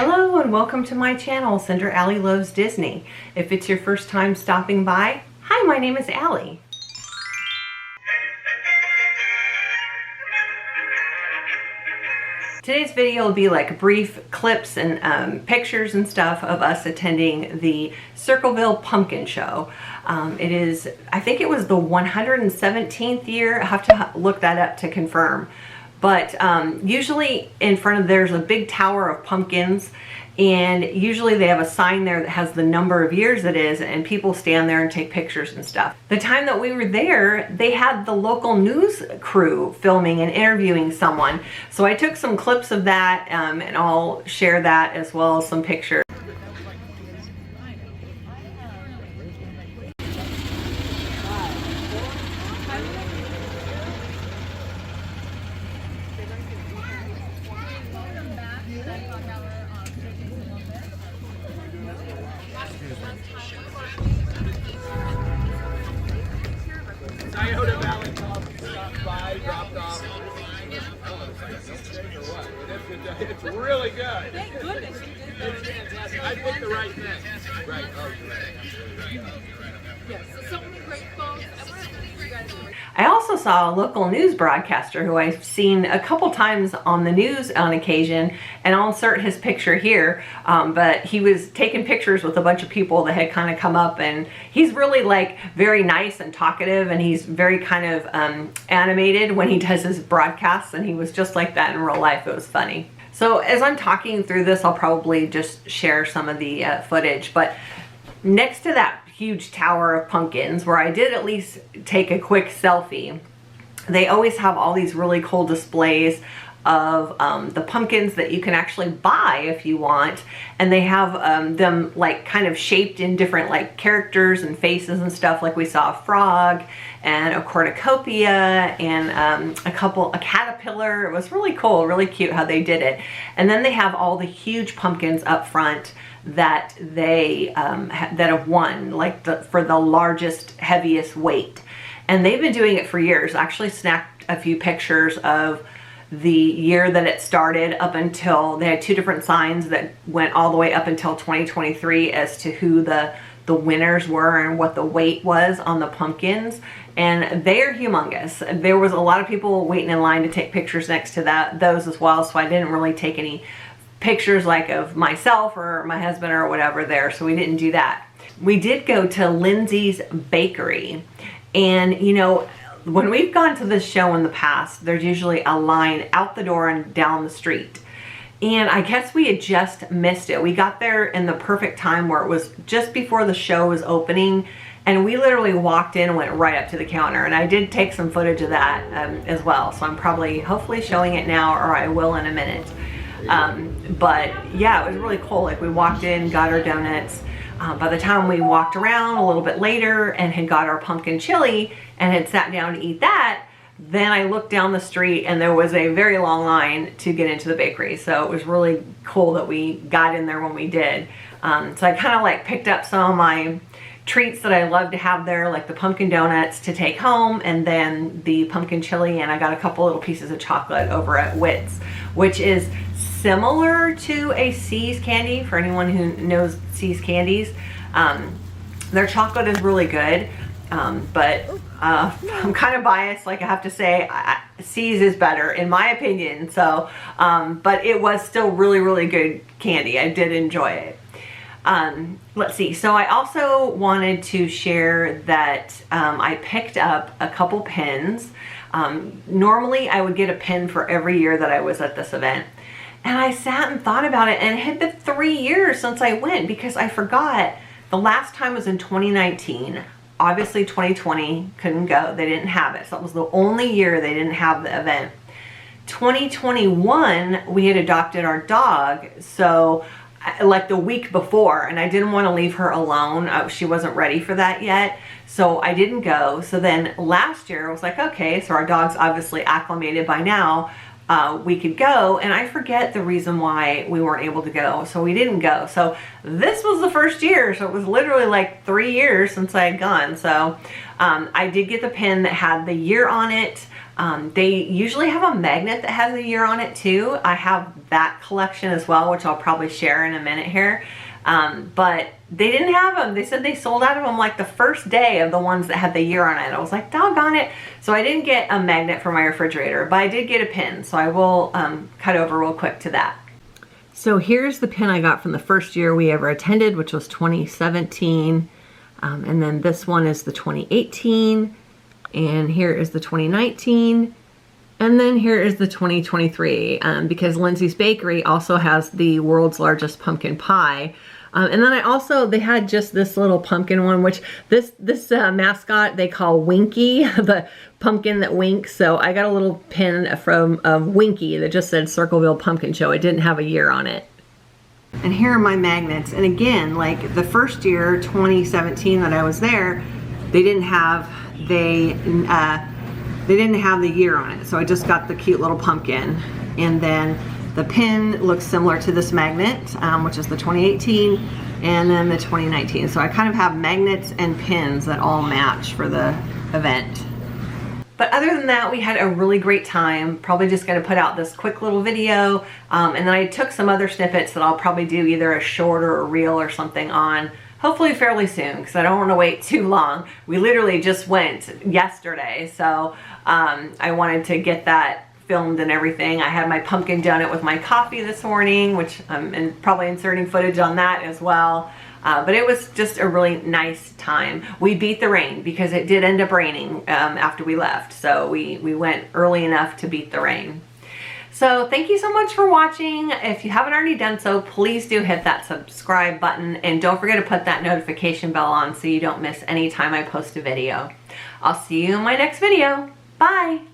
Hello and welcome to my channel, Cinder Allie Loves Disney. If it's your first time stopping by, hi, my name is Allie. Today's video will be like brief clips and pictures and stuff of us attending the Circleville Pumpkin Show. I think it was the 117th year. I have to look that up to confirm. But usually in front of there's a big tower of pumpkins, and usually they have a sign there that has the number of years it is, and people stand there and take pictures and stuff. The time that we were there, they had the local news crew filming and interviewing someone. So I took some clips of that and I'll share that as well as some pictures. It's really good. Thank goodness you did that. It's fantastic. I picked the right thing. Right. Oh, you're right. Yes, so many great folks. I also saw a local news broadcaster who I've seen a couple times on the news on occasion, and I'll insert his picture here, but he was taking pictures with a bunch of people that had kind of come up, and he's really like very nice and talkative, and he's very kind of animated when he does his broadcasts, and he was just like that in real life. It was funny. So as I'm talking through this, I'll probably just share some of the footage, but next to that huge tower of pumpkins, where I did at least take a quick selfie, they always have all these really cool displays of the pumpkins that you can actually buy if you want, and they have them like kind of shaped in different like characters and faces and stuff. Like we saw a frog and a cornucopia and a caterpillar. It was really cool, really cute how they did it. And then they have all the huge pumpkins up front that they that have won like for the largest, heaviest weight, and they've been doing it for years. I actually snapped a few pictures of the year that it started up until they had two different signs that went all the way up until 2023 as to who the winners were and what the weight was on the pumpkins, and they are humongous. There was a lot of people waiting in line to take pictures next to those as well, so I didn't really take any pictures like of myself or my husband or whatever there, so we didn't do that. We did go to Lindsay's Bakery, and you know, when we've gone to this show in the past, there's usually a line out the door and down the street, and I guess we had just missed it. We got there in the perfect time where it was just before the show was opening, and we literally walked in and went right up to the counter, and I did take some footage of that as well, so I'm hopefully showing it now, or I will in a minute. But yeah, it was really cool. Like we walked in, got our donuts. By the time we walked around a little bit later and had got our pumpkin chili and had sat down to eat that, then I looked down the street and there was a very long line to get into the bakery. So it was really cool that we got in there when we did. So I kind of like picked up some of my treats that I love to have there, like the pumpkin donuts to take home, and then the pumpkin chili, and I got a couple little pieces of chocolate over at Wittich, which is similar to a See's candy for anyone who knows See's candies. Their chocolate is really good, but I'm kind of biased, like I have to say, See's is better in my opinion. So, but it was still really, really good candy. I did enjoy it. Let's see. So I also wanted to share that I picked up a couple pins. Normally I would get a pin for every year that I was at this event. And I sat and thought about it, and it had been 3 years since I went because I forgot the last time was in 2019. Obviously 2020 couldn't go. They didn't have it. So it was the only year they didn't have the event. 2021, we had adopted our dog. So like the week before, and I didn't want to leave her alone. She wasn't ready for that yet. So I didn't go. So then last year I was like, okay, so our dog's obviously acclimated by now. We could go, and I forget the reason why we weren't able to go, so we didn't go. So this was the first year, so it was literally like 3 years since I had gone. So I did get the pin that had the year on it, They usually have a magnet that has a year on it too. I have that collection as well, which I'll probably share in a minute here. But they didn't have them. They said they sold out of them like the first day of the ones that had the year on it. I was like, doggone it. So I didn't get a magnet for my refrigerator, but I did get a pin. So I will cut over real quick to that. So here's the pin I got from the first year we ever attended, which was 2017. And then this one is the 2018. And here is the 2019. And then here is the 2023, because Lindsay's Bakery also has the world's largest pumpkin pie. And then they had just this little pumpkin one, which this mascot they call Winky, the pumpkin that winks. So I got a little pin from Winky that just said Circleville Pumpkin Show. It didn't have a year on it. And here are my magnets. And again, like the first year, 2017 that I was there, they didn't have the year on it. So I just got the cute little pumpkin. And then the pin looks similar to this magnet, which is the 2018, and then the 2019. So I kind of have magnets and pins that all match for the event. But other than that, we had a really great time. Probably just gonna put out this quick little video. And then I took some other snippets that I'll probably do either a short or a reel or something on, hopefully fairly soon, because I don't want to wait too long. We literally just went yesterday, so I wanted to get that filmed and everything. I had my pumpkin donut with my coffee this morning, which I'm probably inserting footage on that as well. But it was just a really nice time. We beat the rain because it did end up raining after we left, so we went early enough to beat the rain. So thank you so much for watching. If you haven't already done so, please do hit that subscribe button, and don't forget to put that notification bell on so you don't miss any time I post a video. I'll see you in my next video. Bye.